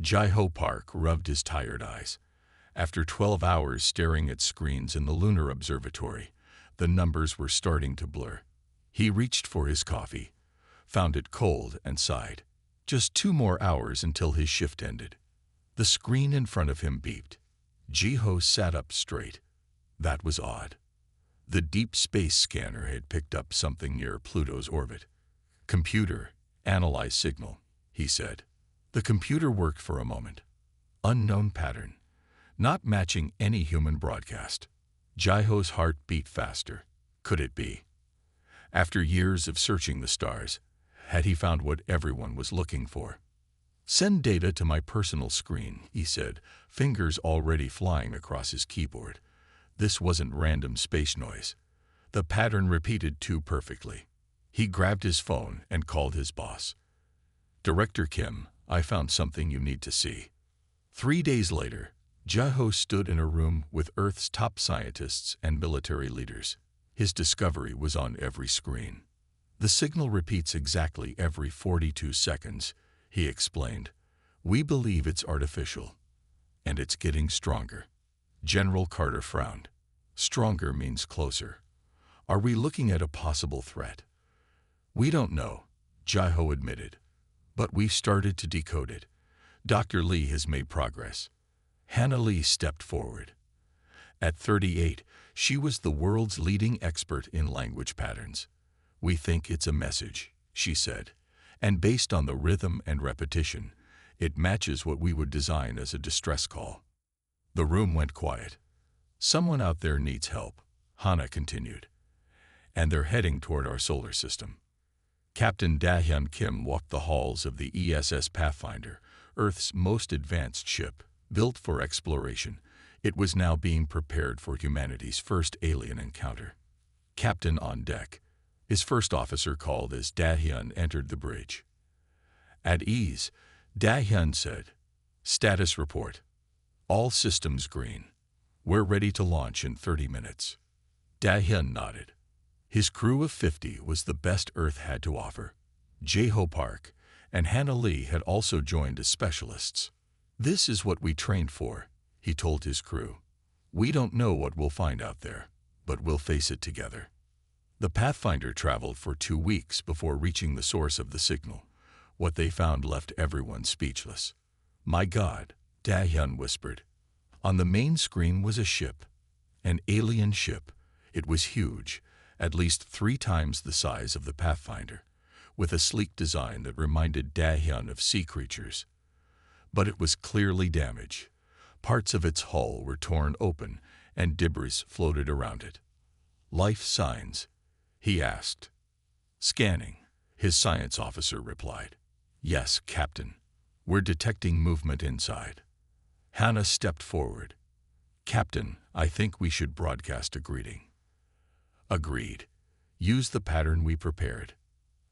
Jai-Ho Park rubbed his tired eyes. After 12 hours staring at screens in the lunar observatory, the numbers were starting to blur. He reached for his coffee, found it cold, and sighed. Just 2 more hours until his shift ended. The screen in front of him beeped. Jai-Ho sat up straight. That was odd. The deep space scanner had picked up something near Pluto's orbit. "Computer, analyze signal," he said. The computer worked for a moment. Unknown pattern. Not matching any human broadcast. Jai-Ho's heart beat faster. Could it be? After years of searching the stars, had he found what everyone was looking for? "Send data to my personal screen," he said, fingers already flying across his keyboard. This wasn't random space noise. The pattern repeated too perfectly. He grabbed his phone and called his boss. "Director Kim, I found something you need to see." 3 days later, Jai-Ho stood in a room with Earth's top scientists and military leaders. His discovery was on every screen. "The signal repeats exactly every 42 seconds, he explained. "We believe it's artificial, and it's getting stronger." General Carter frowned. "Stronger means closer. Are we looking at a possible threat?" "We don't know," Jai-Ho admitted. "But we've started to decode it. Dr. Lee has made progress." Hannah Lee stepped forward. At 38, she was the world's leading expert in language patterns. "We think it's a message," she said, "and based on the rhythm and repetition, it matches what we would design as a distress call." The room went quiet. "Someone out there needs help," Hannah continued. "And they're heading toward our solar system." Captain Da-Hyun Kim walked the halls of the ESS Pathfinder, Earth's most advanced ship. Built for exploration, it was now being prepared for humanity's first alien encounter. "Captain on deck," his first officer called as Da-Hyun entered the bridge. At ease, Da-Hyun said, "Status report. All systems green. We're ready to launch in 30 minutes." Da-Hyun nodded. His crew of 50 was the best Earth had to offer. Jai-Ho Park and Hannah Lee had also joined as specialists. "This is what we trained for," he told his crew. "We don't know what we'll find out there, but we'll face it together." The Pathfinder traveled for 2 weeks before reaching the source of the signal. What they found left everyone speechless. "My God," Da-Hyun whispered. On the main screen was a ship. An alien ship. It was huge, at least 3 times the size of the Pathfinder, with a sleek design that reminded Da-Hyun of sea creatures. But it was clearly damaged. Parts of its hull were torn open, and debris floated around it. "Life signs?" he asked. "Scanning," his science officer replied. "Yes, Captain. We're detecting movement inside." Hannah stepped forward. "Captain, I think we should broadcast a greeting." "Agreed. Use the pattern we prepared."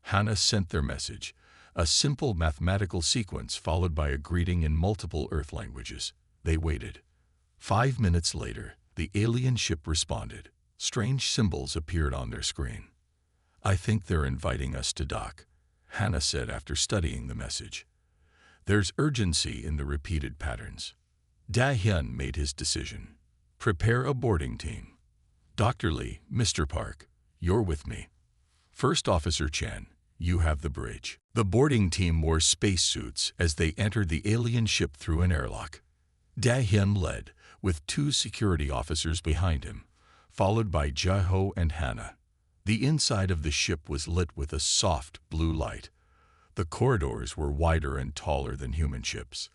Hannah sent their message, a simple mathematical sequence followed by a greeting in multiple Earth languages. They waited. 5 minutes later, the alien ship responded. Strange symbols appeared on their screen. "I think they're inviting us to dock," Hannah said after studying the message. "There's urgency in the repeated patterns." Da-Hyun made his decision. "Prepare a boarding team. Dr. Lee, Mr. Park, you're with me. First Officer Chen, you have the bridge." The boarding team wore spacesuits as they entered the alien ship through an airlock. Da-Hyun led, with 2 security officers behind him, followed by Jai-Ho and Hannah. The inside of the ship was lit with a soft blue light. The corridors were wider and taller than human ships.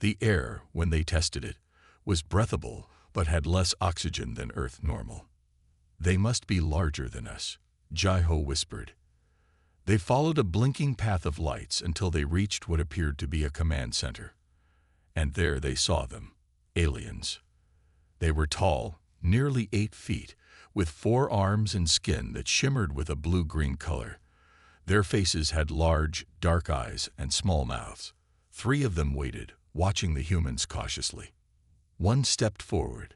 The air, when they tested it, was breathable but had less oxygen than Earth normal. "They must be larger than us," Jai-Ho whispered. They followed a blinking path of lights until they reached what appeared to be a command center. And there they saw them, aliens. They were tall, nearly 8 feet, with 4 arms and skin that shimmered with a blue-green color. Their faces had large, dark eyes and small mouths. 3 of them waited, watching the humans cautiously. One stepped forward.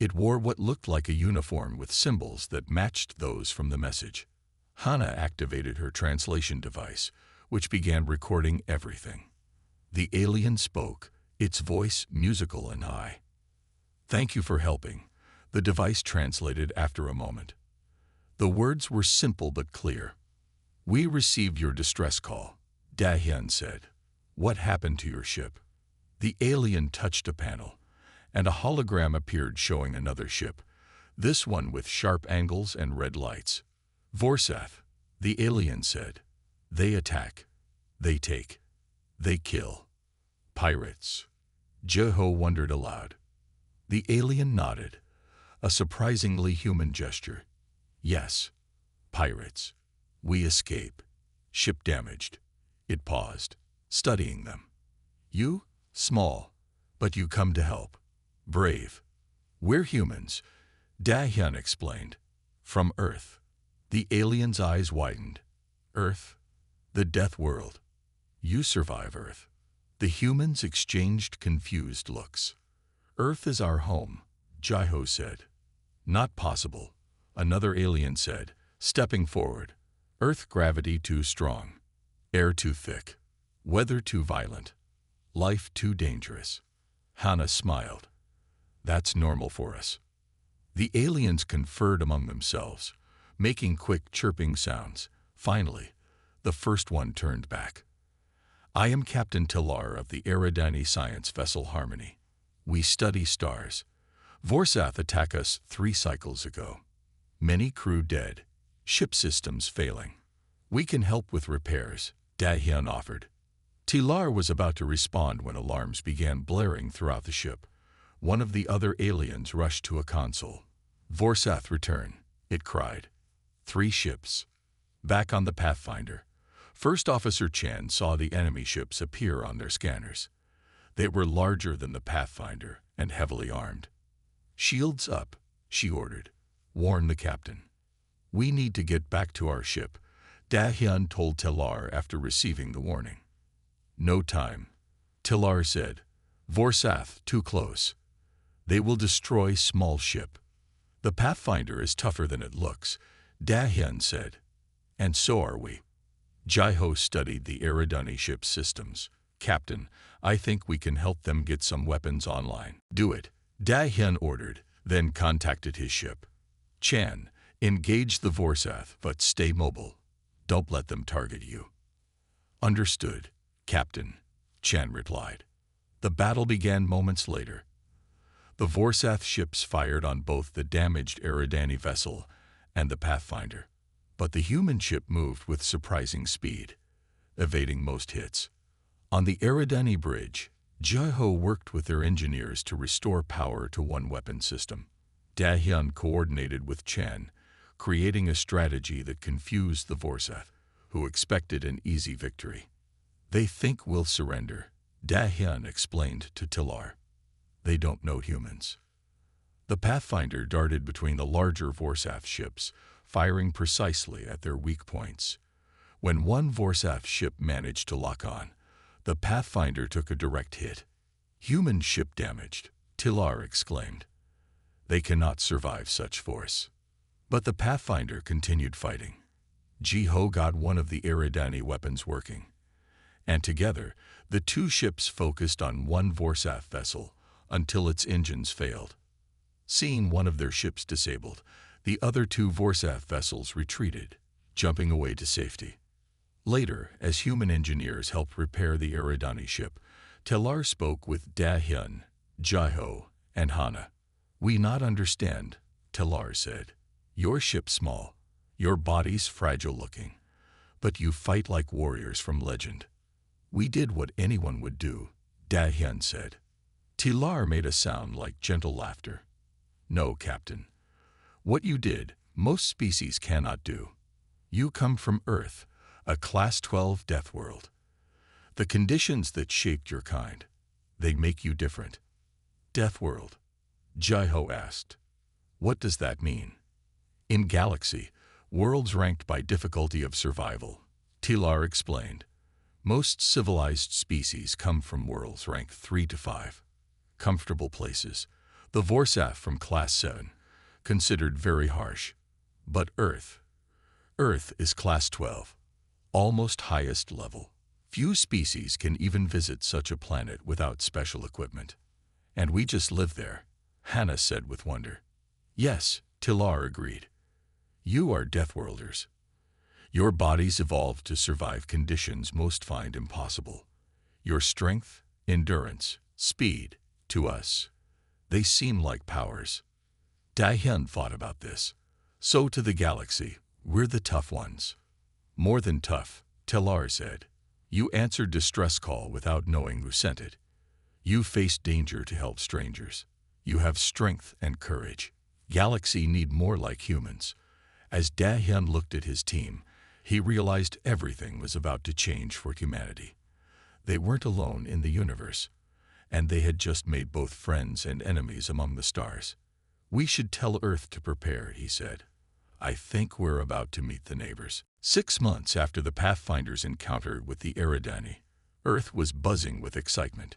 It wore what looked like a uniform with symbols that matched those from the message. Hannah activated her translation device, which began recording everything. The alien spoke, its voice musical and high. "Thank you for helping," the device translated after a moment. The words were simple but clear. "We received your distress call," Dahyun said. "What happened to your ship?" The alien touched a panel, and a hologram appeared showing another ship, this one with sharp angles and red lights. "Vorsath," the alien said. "They attack. They take. They kill. Pirates." Jeho wondered aloud. The alien nodded, a surprisingly human gesture. "Yes. Pirates. We escape. Ship damaged." It paused, studying them. "You? Small. But you come to help. Brave." "We're humans," Dahyun explained. "From Earth." The alien's eyes widened. "Earth? The death world. You survive Earth." The humans exchanged confused looks. "Earth is our home," Jeho said. "Not possible," another alien said, stepping forward. "Earth gravity too strong. Air too thick. Weather too violent. Life too dangerous." Hana smiled. "That's normal for us." The aliens conferred among themselves, making quick chirping sounds. Finally, the first one turned back. "I am Captain Tilar of the Eridani science vessel Harmony. We study stars. Vorsath attacked us 3 cycles ago. Many crew dead, ship systems failing. We can help with repairs," Dahyun offered. Tilar was about to respond when alarms began blaring throughout the ship. One of the other aliens rushed to a console. "Vorsath return," it cried. 3 ships. Back on the Pathfinder, First Officer Chan saw the enemy ships appear on their scanners. They were larger than the Pathfinder and heavily armed. "Shields up," she ordered. "Warn the captain." "We need to get back to our ship," Dahyun told Tilar after receiving the warning. "No time," Tilar said. "Vorsath too close. They will destroy small ship." "The Pathfinder is tougher than it looks," Dahyun said. "And so are we." Jeho studied the Eridani ship's systems. "Captain, I think we can help them get some weapons online." "Do it," Dahyun ordered, then contacted his ship. "Chan, engage the Vorsath, but stay mobile. Don't let them target you." "Understood, Captain," Chan replied. The battle began moments later. The Vorsath ships fired on both the damaged Eridani vessel and the Pathfinder, but the human ship moved with surprising speed, evading most hits. On the Eridani bridge, Jeho worked with their engineers to restore power to one weapon system. Dahyun coordinated with Chan, creating a strategy that confused the Vorsath, who expected an easy victory. "They think we'll surrender," Dahyun explained to Tilar. "They don't know humans." The Pathfinder darted between the larger Vorsath ships, firing precisely at their weak points. When one Vorsath ship managed to lock on, the Pathfinder took a direct hit. "Human ship damaged," Tilar exclaimed. "They cannot survive such force." But the Pathfinder continued fighting. Jeho got one of the Eridani weapons working, and together the 2 ships focused on one Vorsath vessel until its engines failed. Seeing one of their ships disabled, the other 2 Vorsath vessels retreated, jumping away to safety. Later, as human engineers helped repair the Eridani ship, Tilar spoke with Dahyun, Jeho, and Hana. "We not understand," Tilar said. "Your ship small, your body's fragile-looking, but you fight like warriors from legend." "We did what anyone would do," Dahyun said. Tilar made a sound like gentle laughter. "No, Captain. What you did, most species cannot do. You come from Earth, a Class 12 death world. The conditions that shaped your kind, they make you different." "Death world?" Jeho asked. "What does that mean?" "In Galaxy, worlds ranked by difficulty of survival," Tilar explained. "Most civilized species come from worlds ranked 3 to 5. Comfortable places. The Vorsath from Class 7, considered very harsh. But Earth is Class 12, almost highest level. Few species can even visit such a planet without special equipment. And we just live there, Hannah said with wonder. Yes, Tilar agreed. You are Deathworlders. Your bodies evolved to survive conditions most find impossible. Your strength, endurance, speed, to us, they seem like powers. Dahyun thought about this. So to the galaxy, we're the tough ones. More than tough, Tilar said. You answered distress call without knowing who sent it. You faced danger to help strangers. You have strength and courage. Galaxy need more like humans. As Dahyun looked at his team, he realized everything was about to change for humanity. They weren't alone in the universe, and they had just made both friends and enemies among the stars. We should tell Earth to prepare, he said. I think we're about to meet the neighbors. 6 months after the Pathfinder's encounter with the Eridani, Earth was buzzing with excitement.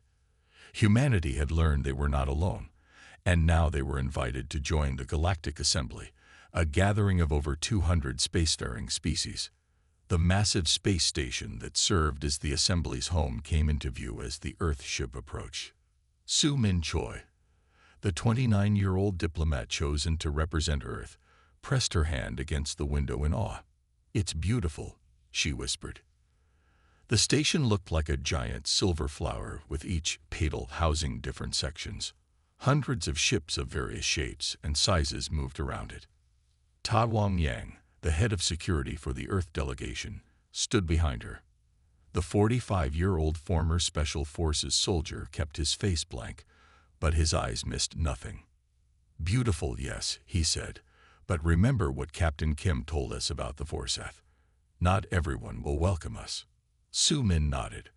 Humanity had learned they were not alone, and now they were invited to join the Galactic Assembly, a gathering of over 200 spacefaring species. The massive space station that served as the Assembly's home came into view as the Earth ship approached. Su Min Choi, the 29-year-old diplomat chosen to represent Earth, pressed her hand against the window in awe. It's beautiful, she whispered. The station looked like a giant silver flower with each petal housing different sections. Hundreds of ships of various shapes and sizes moved around it. Ta Wang Yang, the head of security for the Earth delegation, stood behind her. The 45-year-old former Special Forces soldier kept his face blank, but his eyes missed nothing. Beautiful, yes, he said, but remember what Captain Kim told us about the Forsyth. Not everyone will welcome us. Su Min nodded.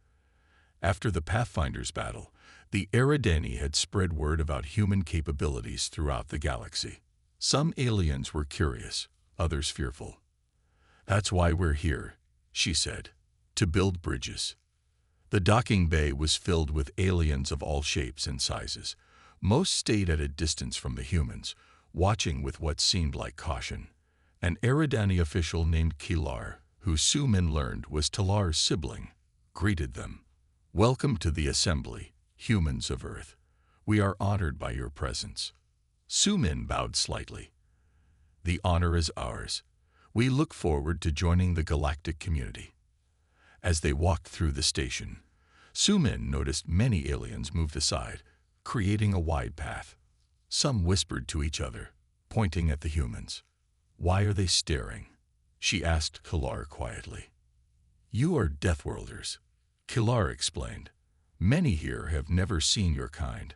After the Pathfinder's battle, the Eridani had spread word about human capabilities throughout the galaxy. Some aliens were curious, others fearful. That's why we're here, she said, to build bridges. The docking bay was filled with aliens of all shapes and sizes. Most stayed at a distance from the humans, watching with what seemed like caution. An Eridani official named Kilar, who Su Min learned was Talar's sibling, greeted them. Welcome to the Assembly, humans of Earth. We are honored by your presence. Su Min bowed slightly. The honor is ours. We look forward to joining the galactic community. As they walked through the station, Su Min noticed many aliens moved aside, creating a wide path. Some whispered to each other, pointing at the humans. Why are they staring? She asked Kilar quietly. You are Deathworlders, Kilar explained. Many here have never seen your kind.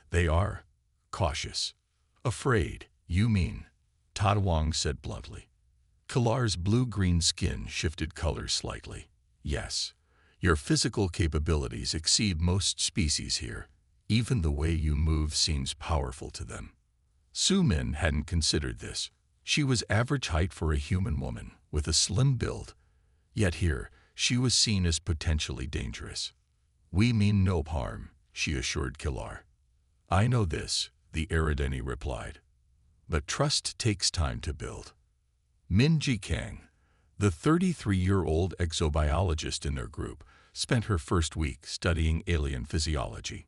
They are cautious. Afraid, you mean, Ta Wang said bluntly. Kilar's blue-green skin shifted color slightly. Yes, your physical capabilities exceed most species here. Even the way you move seems powerful to them. Su Min hadn't considered this. She was average height for a human woman, with a slim build. Yet here, she was seen as potentially dangerous. We mean no harm, she assured Kilar. I know this, the Eridani replied. But trust takes time to build. Min Ji Kang, the 33-year-old exobiologist in their group, spent her first week studying alien physiology.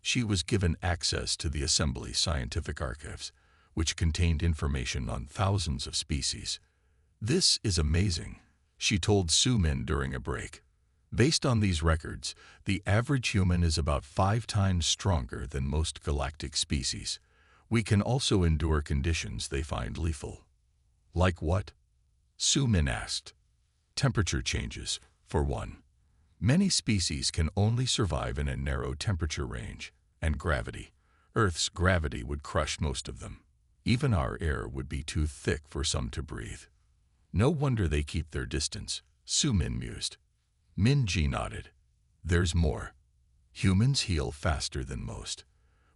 She was given access to the Assembly scientific archives, which contained information on thousands of species. This is amazing, she told Su Min during a break. Based on these records, the average human is about 5 times stronger than most galactic species. We can also endure conditions they find lethal. Like what? Su Min asked. Temperature changes, for one. Many species can only survive in a narrow temperature range, and gravity. Earth's gravity would crush most of them. Even our air would be too thick for some to breathe. No wonder they keep their distance, Su Min mused. Min Ji nodded. There's more. Humans heal faster than most.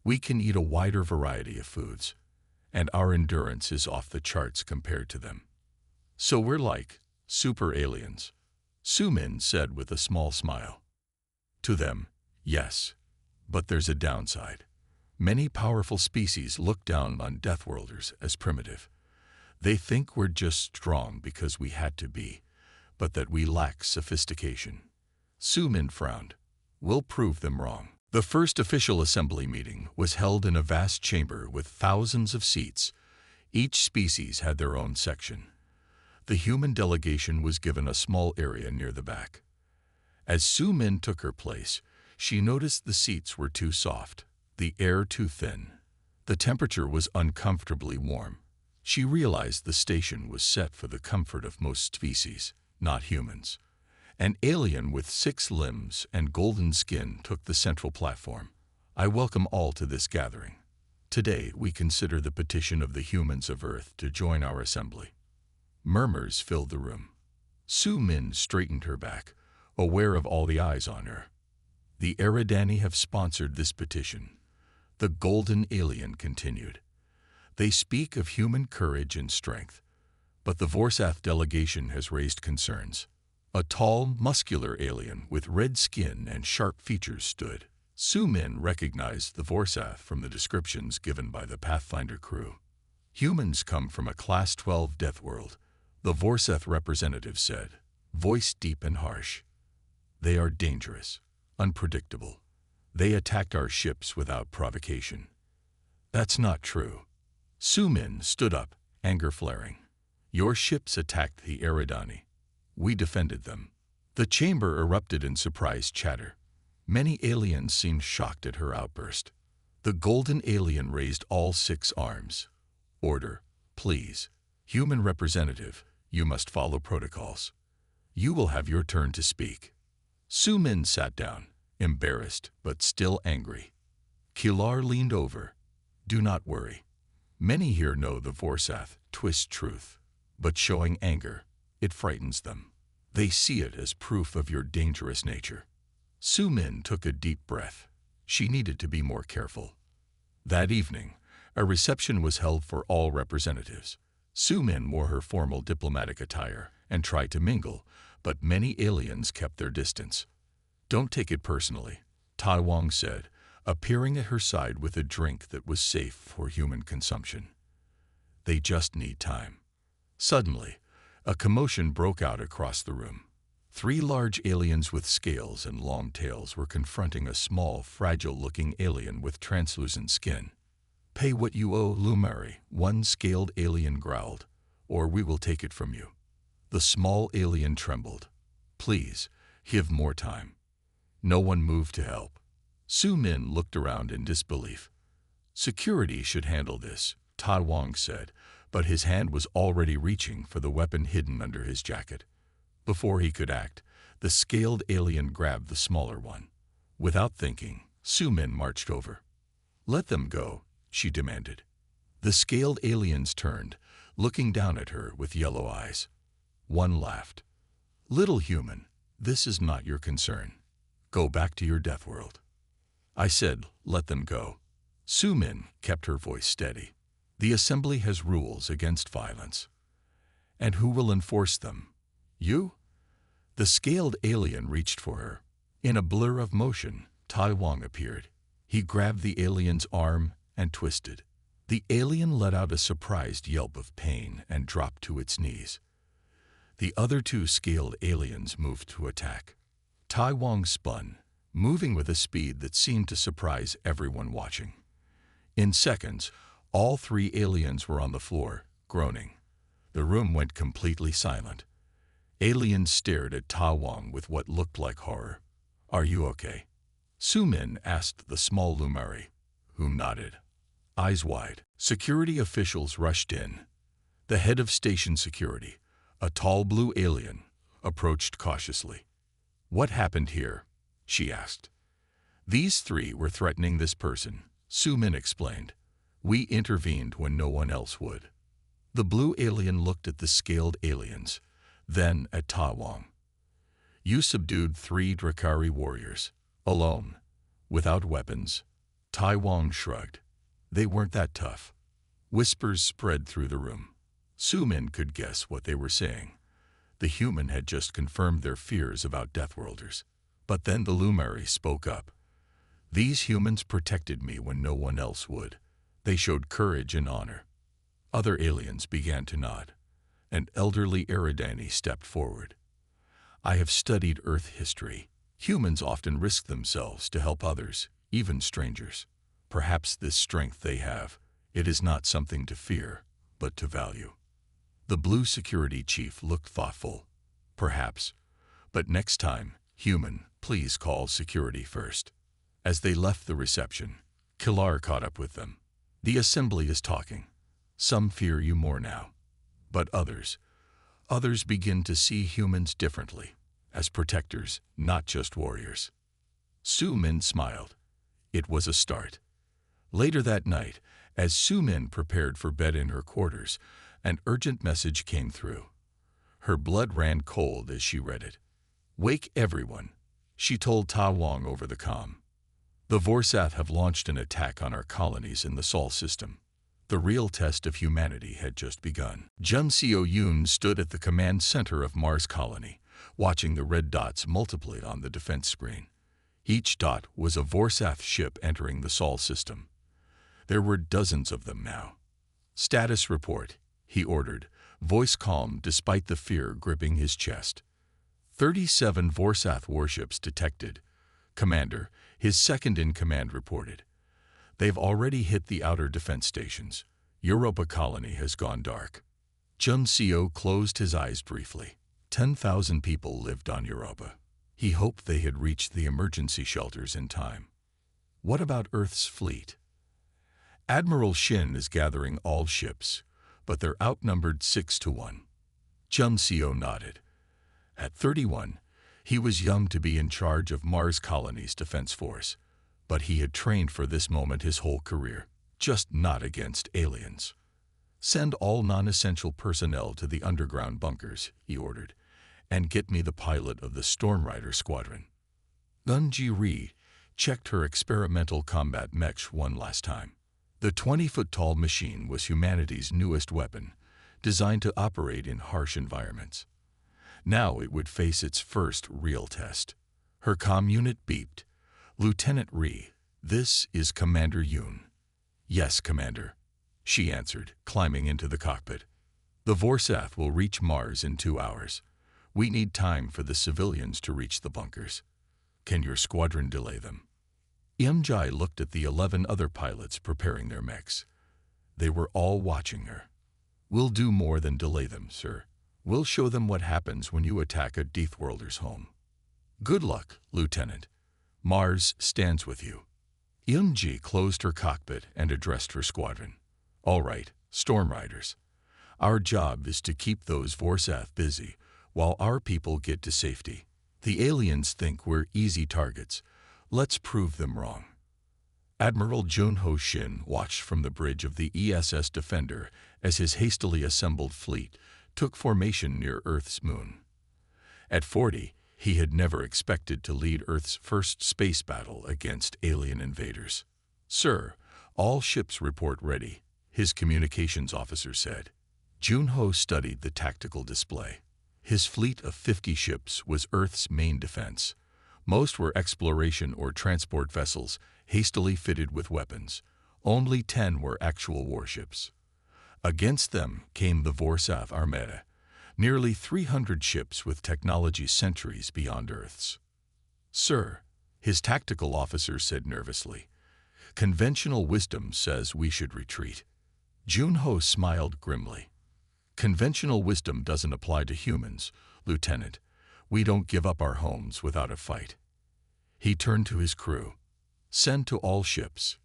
We can eat a wider variety of foods, and our endurance is off the charts compared to them. So we're like super aliens, Su Min said with a small smile. To them, yes, but there's a downside. Many powerful species look down on Deathworlders as primitive. They think we're just strong because we had to be, but that we lack sophistication. Su Min frowned. We'll prove them wrong. The first official assembly meeting was held in a vast chamber with thousands of seats. Each species had their own section. The human delegation was given a small area near the back. As Su Min took her place, she noticed the seats were too soft, the air too thin. The temperature was uncomfortably warm. She realized the station was set for the comfort of most species, not humans. An alien with 6 limbs and golden skin took the central platform. I welcome all to this gathering. Today we consider the petition of the humans of Earth to join our assembly. Murmurs filled the room. Su Min straightened her back, aware of all the eyes on her. The Eridani have sponsored this petition. The golden alien continued. They speak of human courage and strength, but the Vorsath delegation has raised concerns. A tall, muscular alien with red skin and sharp features stood. Su Min recognized the Vorsath from the descriptions given by the Pathfinder crew. Humans come from a Class 12 death world, the Vorsath representative said, voice deep and harsh. They are dangerous, unpredictable. They attacked our ships without provocation. That's not true. Su Min stood up, anger flaring. Your ships attacked the Eridani. We defended them. The chamber erupted in surprised chatter. Many aliens seemed shocked at her outburst. The golden alien raised all 6 arms. Order, please. Human representative, you must follow protocols. You will have your turn to speak. Su Min sat down, embarrassed but still angry. Kilar leaned over. Do not worry. Many here know the Vorsath twist truth, but showing anger, it frightens them. They see it as proof of your dangerous nature. Su Min took a deep breath. She needed to be more careful. That evening, a reception was held for all representatives. Su Min wore her formal diplomatic attire and tried to mingle, but many aliens kept their distance. Don't take it personally, Tai Wang said, appearing at her side with a drink that was safe for human consumption. They just need time. Suddenly, a commotion broke out across the room. 3 large aliens with scales and long tails were confronting a small, fragile-looking alien with translucent skin. Pay what you owe, Lumari, one scaled alien growled, or we will take it from you. The small alien trembled. Please, give more time. No one moved to help. Su Min looked around in disbelief. Security should handle this, Tai Wang said, but his hand was already reaching for the weapon hidden under his jacket. Before he could act, the scaled alien grabbed the smaller one. Without thinking, Su Min marched over. Let them go, she demanded. The scaled aliens turned, looking down at her with yellow eyes. One laughed. Little human, this is not your concern. Go back to your death world. I said, let them go. Su Min kept her voice steady. The assembly has rules against violence. And who will enforce them? You? The scaled alien reached for her. In a blur of motion, Tai Wang appeared. He grabbed the alien's arm and twisted. The alien let out a surprised yelp of pain and dropped to its knees. The other 2 scaled aliens moved to attack. Tai Wang spun, moving with a speed that seemed to surprise everyone watching. In seconds, all 3 aliens were on the floor, groaning. The room went completely silent. Aliens stared at Tai Wang with what looked like horror. Are you okay? Su Min asked the small Lumari, who nodded. Eyes wide, security officials rushed in. The head of station security, a tall blue alien, approached cautiously. What happened here? She asked. These 3 were threatening this person, Su Min explained. We intervened when no one else would. The blue alien looked at the scaled aliens, then at Tai Wang. You subdued 3 Drakari warriors, alone, without weapons. Tai Wang shrugged. They weren't that tough. Whispers spread through the room. Su Min could guess what they were saying. The human had just confirmed their fears about Deathworlders. But then the Lumari spoke up. These humans protected me when no one else would. They showed courage and honor. Other aliens began to nod. An elderly Eridani stepped forward. I have studied Earth history. Humans often risk themselves to help others, even strangers. Perhaps this strength they have, it is not something to fear, but to value. The blue security chief looked thoughtful. Perhaps. But next time, human, please call security first. As they left the reception, Kilar caught up with them. The assembly is talking. Some fear you more now. But others begin to see humans differently, as protectors, not just warriors. Su Min smiled. It was a start. Later that night, as Su Min prepared for bed in her quarters, an urgent message came through. Her blood ran cold as she read it. "Wake everyone," she told Ta Wong over the comm. "The Vorsath have launched an attack on our colonies in the Sol system." The real test of humanity had just begun. Jun Seo Yoon stood at the command center of Mars colony, watching the red dots multiply on the defense screen. Each dot was a Vorsath ship entering the Sol system. There were dozens of them now. "Status report," he ordered, voice calm despite the fear gripping his chest. 37 Vorsath warships detected. Commander, his second-in-command reported. "They've already hit the outer defense stations. Europa colony has gone dark." Jun Seo closed his eyes briefly. 10,000 people lived on Europa. He hoped they had reached the emergency shelters in time. What about Earth's fleet? Admiral Shin is gathering all ships, but they're outnumbered 6-1. Jun Seo nodded. At 31, he was young to be in charge of Mars colony's defense force, but he had trained for this moment his whole career, just not against aliens. "Send all non-essential personnel to the underground bunkers," he ordered, "and get me the pilot of the Stormrider squadron." Lun Ji-ri checked her experimental combat mech one last time. The 20-foot-tall machine was humanity's newest weapon, designed to operate in harsh environments. Now it would face its first real test. Her comm unit beeped. "Lieutenant Ri, this is Commander Yoon." "Yes, Commander," she answered, climbing into the cockpit. "The Vorsath will reach Mars in 2 hours. We need time for the civilians to reach the bunkers. Can your squadron delay them?" Jai looked at the 11 other pilots preparing their mechs. They were all watching her. "We'll do more than delay them, sir. We'll show them what happens when you attack a Deathworlders' home." "Good luck, Lieutenant. Mars stands with you." Ji closed her cockpit and addressed her squadron. "All right, Stormriders. Our job is to keep those Vorsath busy while our people get to safety. The aliens think we're easy targets. Let's prove them wrong." Admiral Junho Shin watched from the bridge of the ESS Defender as his hastily assembled fleet took formation near Earth's moon. At 40, he had never expected to lead Earth's first space battle against alien invaders. "Sir, all ships report ready," his communications officer said. Junho studied the tactical display. His fleet of 50 ships was Earth's main defense. Most were exploration or transport vessels, hastily fitted with weapons. Only 10 were actual warships. Against them came the Vorsath Armada, nearly 300 ships with technology centuries beyond Earth's. "Sir," his tactical officer said nervously, "conventional wisdom says we should retreat." Junho smiled grimly. "Conventional wisdom doesn't apply to humans, Lieutenant. We don't give up our homes without a fight." He turned to his crew. "Send to all ships.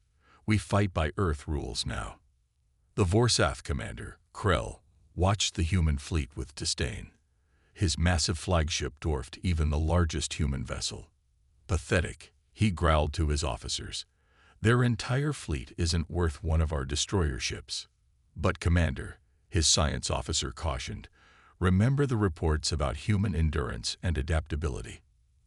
We fight by Earth rules now." The Vorsath commander, Krell, watched the human fleet with disdain. His massive flagship dwarfed even the largest human vessel. "Pathetic," he growled to his officers. "Their entire fleet isn't worth one of our destroyer ships." "But Commander," his science officer cautioned, "remember the reports about human endurance and adaptability."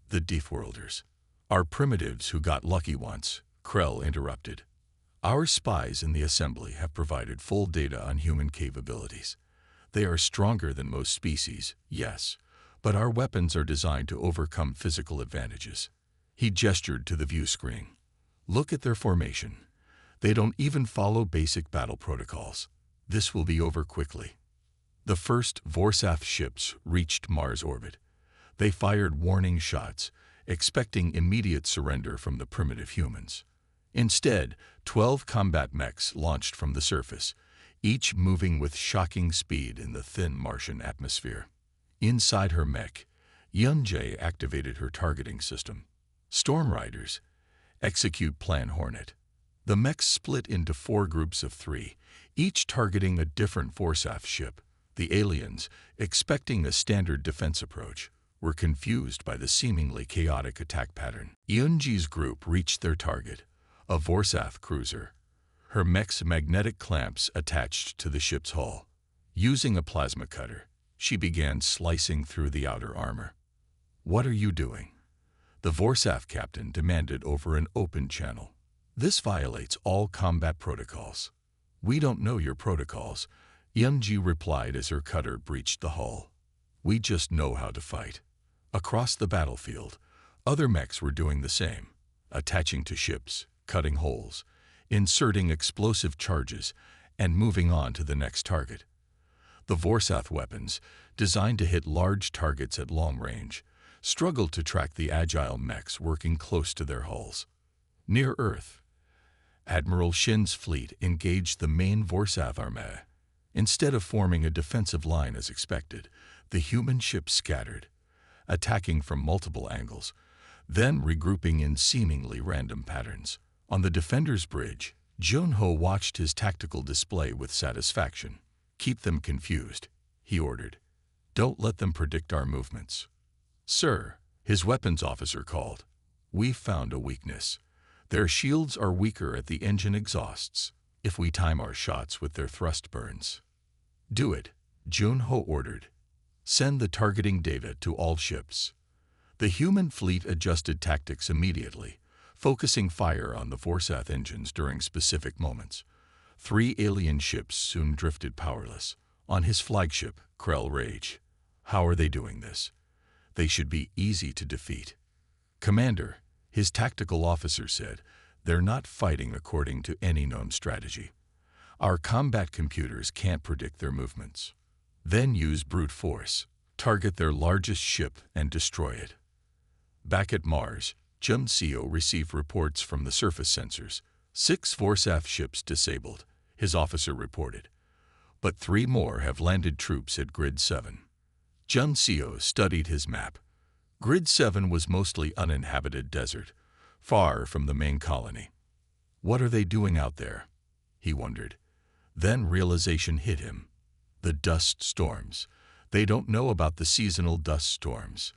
"The Deathworlders are primitives who got lucky once," Krell interrupted. "Our spies in the assembly have provided full data on human capabilities. They are stronger than most species, yes, but our weapons are designed to overcome physical advantages." He gestured to the view screen. "Look at their formation. They don't even follow basic battle protocols. This will be over quickly." The first Vorsath ships reached Mars orbit. They fired warning shots, expecting immediate surrender from the primitive humans. Instead, 12 combat mechs launched from the surface, each moving with shocking speed in the thin Martian atmosphere. Inside her mech, Yunjae activated her targeting system. Storm Riders, execute Plan Hornet. The mechs split into 4 groups of 3, each targeting a different Forsath ship. The aliens, expecting a standard defense approach, were confused by the seemingly chaotic attack pattern. Yunji's group reached their target, a Forsath cruiser, her mech's magnetic clamps attached to the ship's hull. Using a plasma cutter, she began slicing through the outer armor. "What are you doing?" the Forsath captain demanded over an open channel. "This violates all combat protocols." "We don't know your protocols," Yunji replied as her cutter breached the hull. "We just know how to fight." Across the battlefield, other mechs were doing the same, attaching to ships, cutting holes, inserting explosive charges, and moving on to the next target. The Forsath weapons, designed to hit large targets at long range, struggled to track the agile mechs working close to their hulls. Near Earth, Admiral Shin's fleet engaged the main Forsath armée. Instead of forming a defensive line as expected, the human ships scattered, attacking from multiple angles, then regrouping in seemingly random patterns. On the Defender's Bridge, Junho watched his tactical display with satisfaction. "Keep them confused," he ordered. "Don't let them predict our movements." "Sir," his weapons officer called, "we've found a weakness. Their shields are weaker at the engine exhausts. If we time our shots with their thrust burns." "Do it," Junho ordered. "Send the targeting data to all ships." The human fleet adjusted tactics immediately, focusing fire on the Forsath engines during specific moments. 3 alien ships soon drifted powerless. On his flagship, Krell Rage. "How are they doing this? They should be easy to defeat." "Commander," his tactical officer said, "they're not fighting according to any known strategy. Our combat computers can't predict their movements." "Then use brute force. Target their largest ship and destroy it." Back at Mars, Jumseo received reports from the surface sensors. 6 Forsath ships disabled, his officer reported. But 3 more have landed troops at Grid 7. Jumseo studied his map. Grid 7 was mostly uninhabited desert, far from the main colony. What are they doing out there? He wondered. Then realization hit him. The dust storms. They don't know about the seasonal dust storms.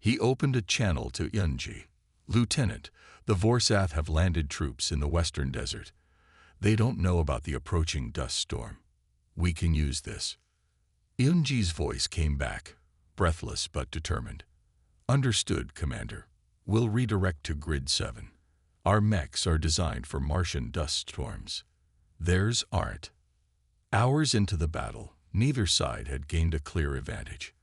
He opened a channel to Yunji. "Lieutenant, the Forsath have landed troops in the western desert. They don't know about the approaching dust storm. We can use this." Yunji's voice came back, breathless but determined. "Understood, Commander. We'll redirect to Grid 7. Our mechs are designed for Martian dust storms. Theirs aren't." Hours into the battle, neither side had gained a clear advantage.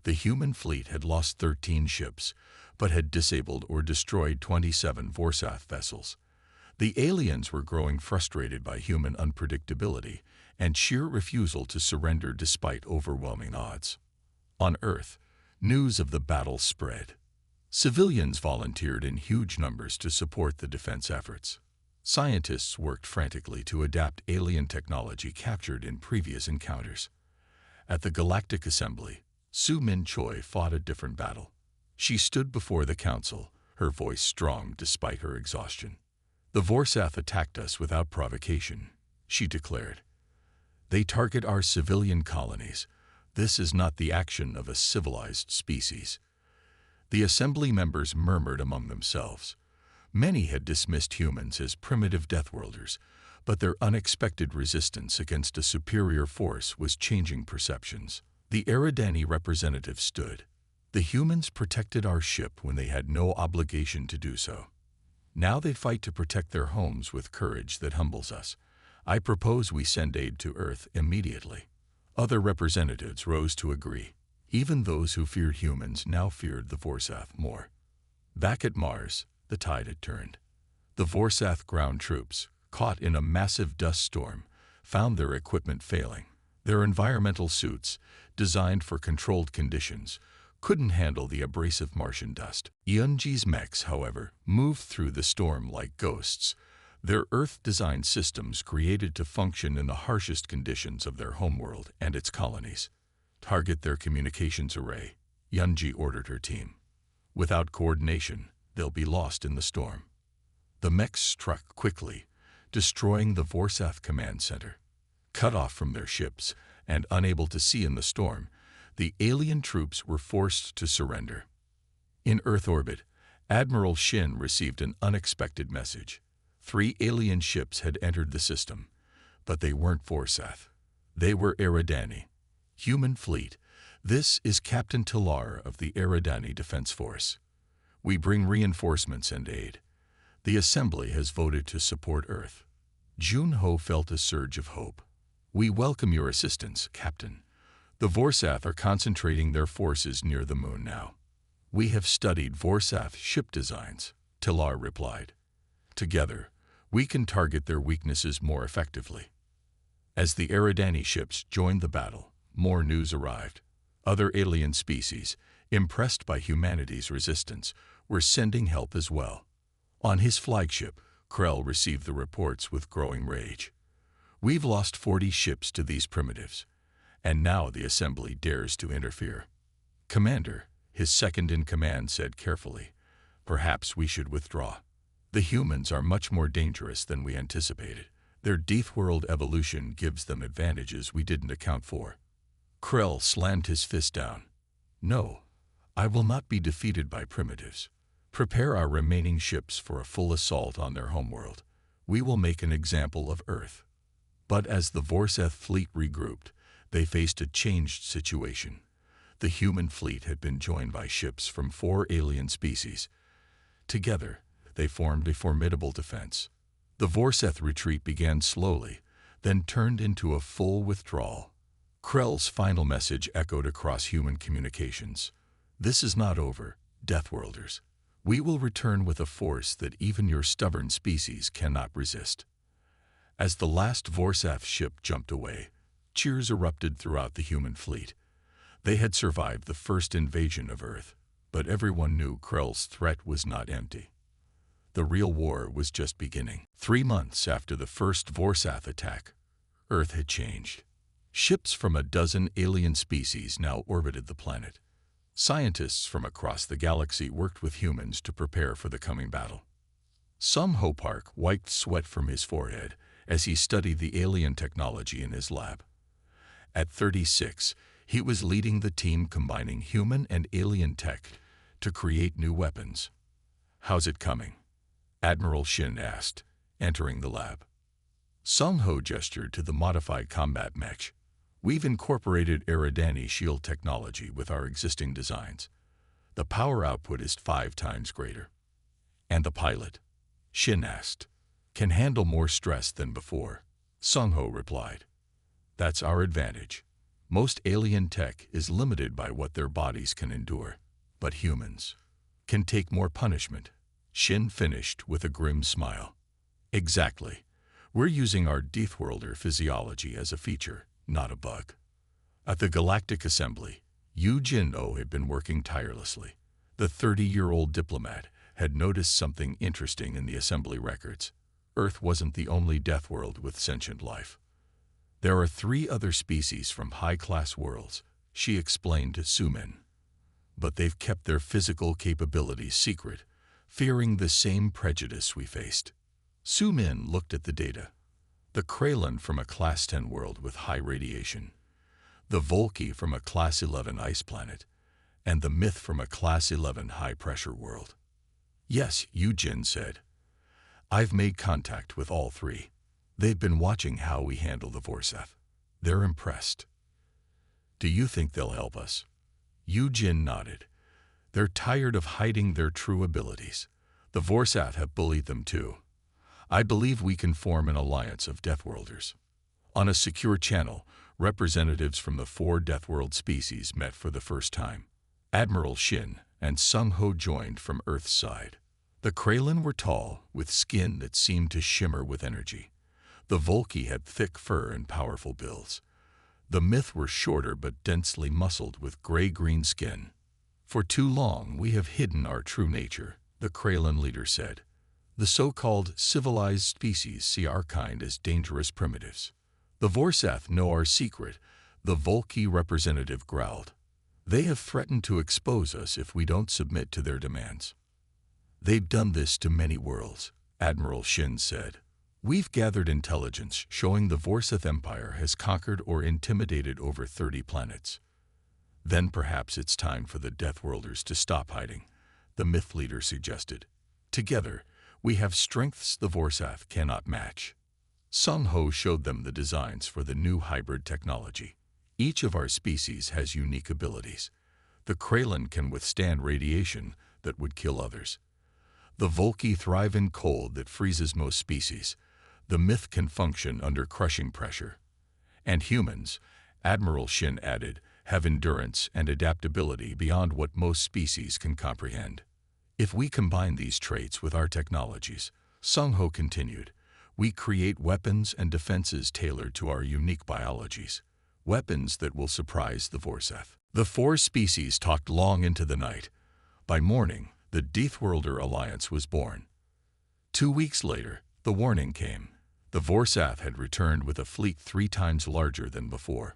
The human fleet had lost 13 ships, but had disabled or destroyed 27 Forsath vessels. The aliens were growing frustrated by human unpredictability and sheer refusal to surrender despite overwhelming odds. On Earth, news of the battle spread. Civilians volunteered in huge numbers to support the defense efforts. Scientists worked frantically to adapt alien technology captured in previous encounters. At the Galactic Assembly, Su Min Choi fought a different battle. She stood before the council, her voice strong despite her exhaustion. "The Forsath attacked us without provocation," she declared. "They target our civilian colonies. This is not the action of a civilized species." The assembly members murmured among themselves. Many had dismissed humans as primitive Deathworlders, but their unexpected resistance against a superior force was changing perceptions. The Eridani representative stood. "The humans protected our ship when they had no obligation to do so. Now they fight to protect their homes with courage that humbles us. I propose we send aid to Earth immediately." Other representatives rose to agree. Even those who feared humans now feared the Forsath more. Back at Mars, the tide had turned. The Forsath ground troops, caught in a massive dust storm, found their equipment failing. Their environmental suits, designed for controlled conditions, couldn't handle the abrasive Martian dust. Yunji's mechs, however, moved through the storm like ghosts, their Earth-designed systems created to function in the harshest conditions of their homeworld and its colonies. Target their communications array, Yunji ordered her team. Without coordination, they'll be lost in the storm. The mechs struck quickly, destroying the Vorsath command center. Cut off from their ships and unable to see in the storm, the alien troops were forced to surrender. In Earth orbit, Admiral Shin received an unexpected message. 3 alien ships had entered the system, but they weren't Vorsath. They were Eridani. Human fleet. This is Captain Talar of the Eridani Defense Force. We bring reinforcements and aid. The Assembly has voted to support Earth. Junho felt a surge of hope. We welcome your assistance, Captain. The Vorsath are concentrating their forces near the moon now. We have studied Vorsath ship designs, Talar replied. Together, we can target their weaknesses more effectively. As the Eridani ships joined the battle, more news arrived. Other alien species, impressed by humanity's resistance, were sending help as well. On his flagship, Krell received the reports with growing rage. We've lost 40 ships to these primitives, and now the Assembly dares to interfere. Commander, his second-in-command said carefully, perhaps we should withdraw. The humans are much more dangerous than we anticipated. Their Deathworld evolution gives them advantages we didn't account for. Krell slammed his fist down. No, I will not be defeated by primitives. Prepare our remaining ships for a full assault on their homeworld. We will make an example of Earth. But as the Vorsath fleet regrouped, they faced a changed situation. The human fleet had been joined by ships from 4 alien species. Together, they formed a formidable defense. The Vorsath retreat began slowly, then turned into a full withdrawal. Krell's final message echoed across human communications. This is not over, Deathworlders. We will return with a force that even your stubborn species cannot resist. As the last Vorsath ship jumped away, cheers erupted throughout the human fleet. They had survived the first invasion of Earth, but everyone knew Krell's threat was not empty. The real war was just beginning. 3 months after the first Vorsath attack, Earth had changed. Ships from a dozen alien species now orbited the planet. Scientists from across the galaxy worked with humans to prepare for the coming battle. Some Hopark wiped sweat from his forehead as he studied the alien technology in his lab. At 36, he was leading the team combining human and alien tech to create new weapons. How's it coming? Admiral Shin asked, entering the lab. Sung-Ho gestured to the modified combat mech. We've incorporated Eridani shield technology with our existing designs. The power output is 5 times greater. And the pilot? Shin asked. Can handle more stress than before. Sung-Ho replied. That's our advantage. Most alien tech is limited by what their bodies can endure, but humans can take more punishment. Shin finished with a grim smile. Exactly. We're using our Deathworlder physiology as a feature, not a bug. At the Galactic Assembly, Yu Jin-Oh had been working tirelessly. The 30-year-old diplomat had noticed something interesting in the Assembly records. Earth wasn't the only Deathworld with sentient life. There are 3 other species from high-class worlds, she explained to Sumin. But they've kept their physical capabilities secret, fearing the same prejudice we faced. Sumin looked at the data. The Kralin from a Class 10 world with high radiation, the Volki from a Class 11 ice planet, and the Myth from a Class 11 high-pressure world. Yes, Yujin said. I've made contact with all 3. They've been watching how we handle the Vorsath. They're impressed. Do you think they'll help us? Yujin nodded. They're tired of hiding their true abilities. The Vorsath have bullied them too. I believe we can form an alliance of Deathworlders. On a secure channel, representatives from the 4 Deathworld species met for the first time. Admiral Shin and Sung-Ho joined from Earth's side. The Kralin were tall, with skin that seemed to shimmer with energy. The Volki had thick fur and powerful bills. The Myth were shorter but densely muscled with gray-green skin. For too long we have hidden our true nature, the Kralin leader said. The so-called civilized species see our kind as dangerous primitives. The Vorsath know our secret, the Volki representative growled. They have threatened to expose us if we don't submit to their demands. They've done this to many worlds, Admiral Shin said. We've gathered intelligence showing the Vorsath Empire has conquered or intimidated over 30 planets. Then perhaps it's time for the Deathworlders to stop hiding, the myth leader suggested. Together, we have strengths the Vorsath cannot match. Sung Ho showed them the designs for the new hybrid technology. Each of our species has unique abilities. The Kralin can withstand radiation that would kill others. The Volki thrive in cold that freezes most species. The myth can function under crushing pressure. And humans, Admiral Shin added, have endurance and adaptability beyond what most species can comprehend. If we combine these traits with our technologies, Sung Ho continued, we create weapons and defenses tailored to our unique biologies. Weapons that will surprise the Vorsath. The four species talked long into the night. By morning, the Deathworlder alliance was born. 2 weeks later, the warning came. The Vorsath had returned with a fleet 3 times larger than before.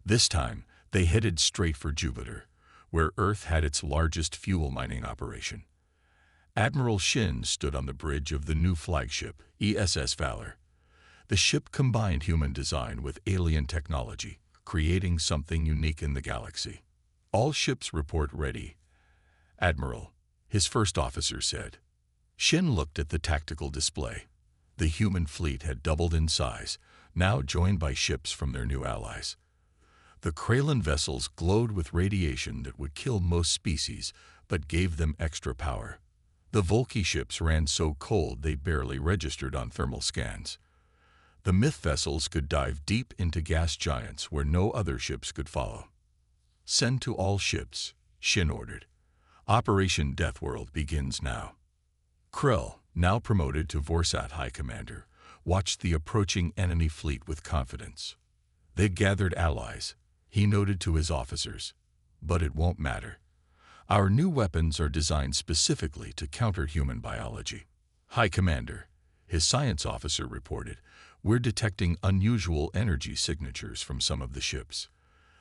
This time, they headed straight for Jupiter, where Earth had its largest fuel mining operation. Admiral Shin stood on the bridge of the new flagship, ESS Valor. The ship combined human design with alien technology, creating something unique in the galaxy. All ships report ready, Admiral, his first officer said. Shin looked at the tactical display. The human fleet had doubled in size, now joined by ships from their new allies. The Kralin vessels glowed with radiation that would kill most species, but gave them extra power. The Volki ships ran so cold they barely registered on thermal scans. The myth vessels could dive deep into gas giants where no other ships could follow. Send to all ships, Shin ordered. Operation Deathworld begins now. Krell, now promoted to Vorsath High Commander, watched the approaching enemy fleet with confidence. They gathered allies, he noted to his officers. But it won't matter. Our new weapons are designed specifically to counter human biology. High Commander, his science officer reported, we're detecting unusual energy signatures from some of the ships.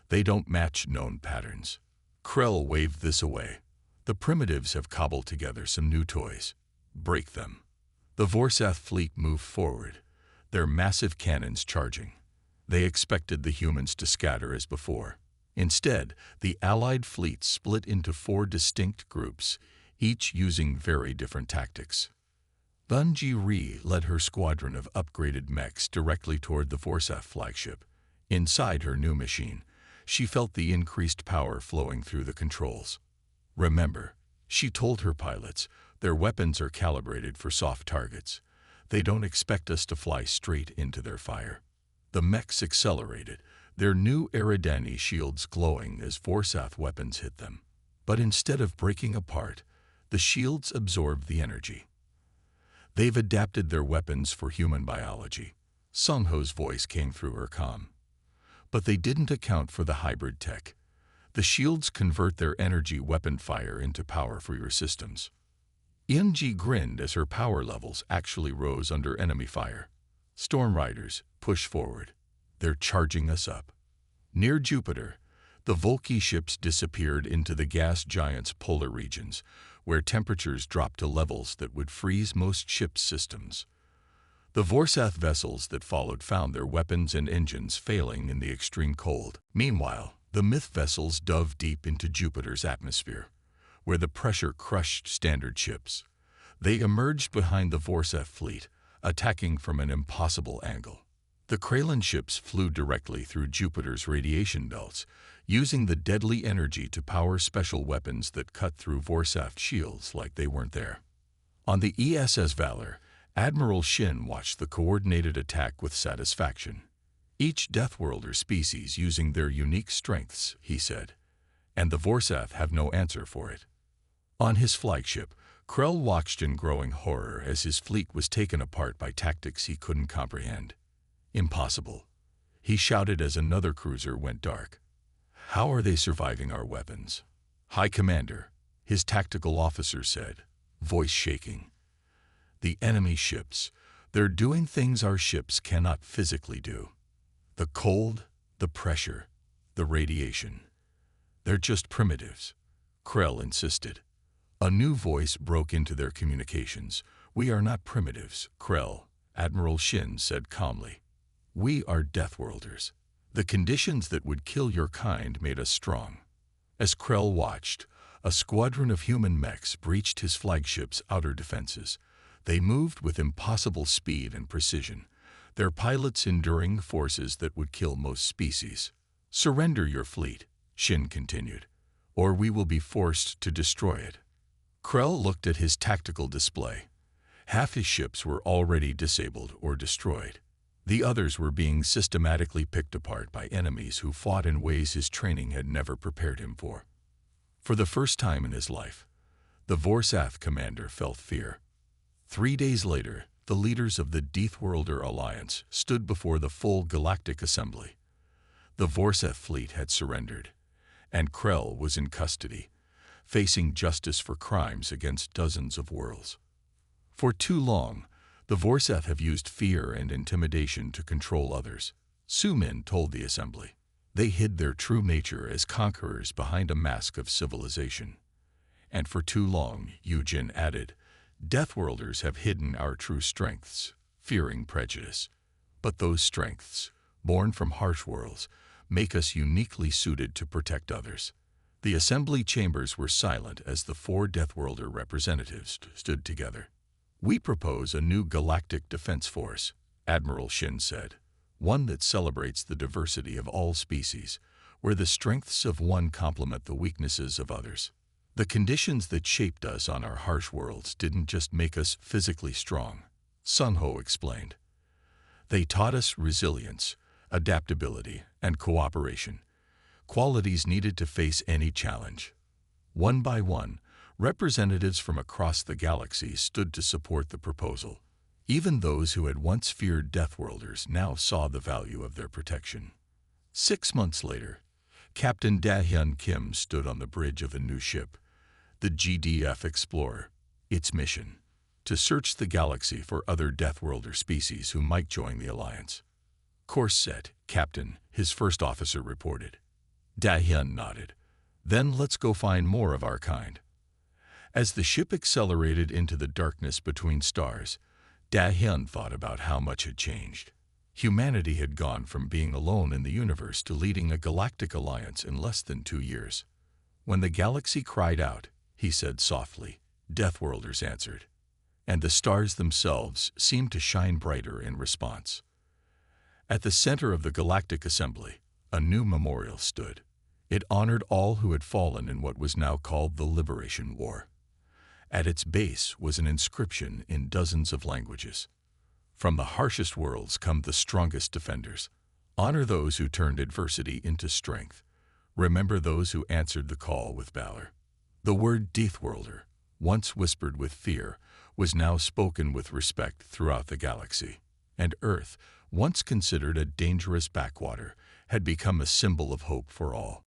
They don't match known patterns. Krell waved this away. The primitives have cobbled together some new toys. Break them. The Vorsath fleet moved forward, their massive cannons charging. They expected the humans to scatter as before. Instead, the Allied fleet split into 4 distinct groups, each using very different tactics. Bunji Ri led her squadron of upgraded mechs directly toward the Vorsath flagship. Inside her new machine, she felt the increased power flowing through the controls. Remember, she told her pilots, their weapons are calibrated for soft targets. They don't expect us to fly straight into their fire. The mechs accelerated, their new Eridani shields glowing as Vorsath weapons hit them. But instead of breaking apart, the shields absorbed the energy. They've adapted their weapons for human biology. Sung Ho's voice came through her comm. But they didn't account for the hybrid tech. The shields convert their energy weapon fire into power for your systems. Eunji grinned as her power levels actually rose under enemy fire. Storm Riders, push forward. They're charging us up. Near Jupiter, the Volki ships disappeared into the gas giant's polar regions, where temperatures dropped to levels that would freeze most ships' systems. The Vorsath vessels that followed found their weapons and engines failing in the extreme cold. Meanwhile, the myth vessels dove deep into Jupiter's atmosphere, where the pressure crushed standard ships. They emerged behind the Vorsath fleet, attacking from an impossible angle. The Kralin ships flew directly through Jupiter's radiation belts, using the deadly energy to power special weapons that cut through Vorsath shields like they weren't there. On the ESS Valor, Admiral Shin watched the coordinated attack with satisfaction. Each Deathworlder species using their unique strengths, he said, and the Vorsath have no answer for it. On his flagship, Krell watched in growing horror as his fleet was taken apart by tactics he couldn't comprehend. Impossible, he shouted as another cruiser went dark. How are they surviving our weapons? High Commander, his tactical officer said, voice shaking. The enemy ships, they're doing things our ships cannot physically do. The cold, the pressure, the radiation. They're just primitives, Krell insisted. A new voice broke into their communications. We are not primitives, Krell, Admiral Shin said calmly. We are Deathworlders. The conditions that would kill your kind made us strong. As Krell watched, a squadron of human mechs breached his flagship's outer defenses. They moved with impossible speed and precision, their pilots enduring forces that would kill most species. Surrender your fleet, Shin continued, or we will be forced to destroy it. Krell looked at his tactical display. Half his ships were already disabled or destroyed. The others were being systematically picked apart by enemies who fought in ways his training had never prepared him for. For the first time in his life, the Vorsath commander felt fear. 3 days later, the leaders of the Deathworlder Alliance stood before the full Galactic Assembly. The Vorsath fleet had surrendered, and Krell was in custody, facing justice for crimes against dozens of worlds. For too long, the Vorsath have used fear and intimidation to control others, Su-Min told the assembly. They hid their true nature as conquerors behind a mask of civilization. And for too long, Yujin added, Deathworlders have hidden our true strengths, fearing prejudice. But those strengths, born from harsh worlds, make us uniquely suited to protect others. The assembly chambers were silent as the 4 Deathworlder representatives stood together. We propose a new galactic defense force, Admiral Shin said, one that celebrates the diversity of all species, where the strengths of one complement the weaknesses of others. The conditions that shaped us on our harsh worlds didn't just make us physically strong, Sun Ho explained. They taught us resilience, adaptability, and cooperation, qualities needed to face any challenge. One by one, representatives from across the galaxy stood to support the proposal. Even those who had once feared Deathworlders now saw the value of their protection. 6 months later, Captain Da-Hyun Kim stood on the bridge of a new ship, the GDF Explorer. Its mission, to search the galaxy for other Deathworlder species who might join the Alliance. Course set, Captain, his first officer reported. Da-Hyun nodded. Then let's go find more of our kind. As the ship accelerated into the darkness between stars, Da-Hyun thought about how much had changed. Humanity had gone from being alone in the universe to leading a galactic alliance in less than 2 years. When the galaxy cried out, he said softly, Deathworlders answered, and the stars themselves seemed to shine brighter in response. At the center of the Galactic Assembly, a new memorial stood. It honored all who had fallen in what was now called the Liberation War. At its base was an inscription in dozens of languages. From the harshest worlds come the strongest defenders. Honor those who turned adversity into strength. Remember those who answered the call with valor. The word Deathworlder, once whispered with fear, was now spoken with respect throughout the galaxy. And Earth, once considered a dangerous backwater, had become a symbol of hope for all.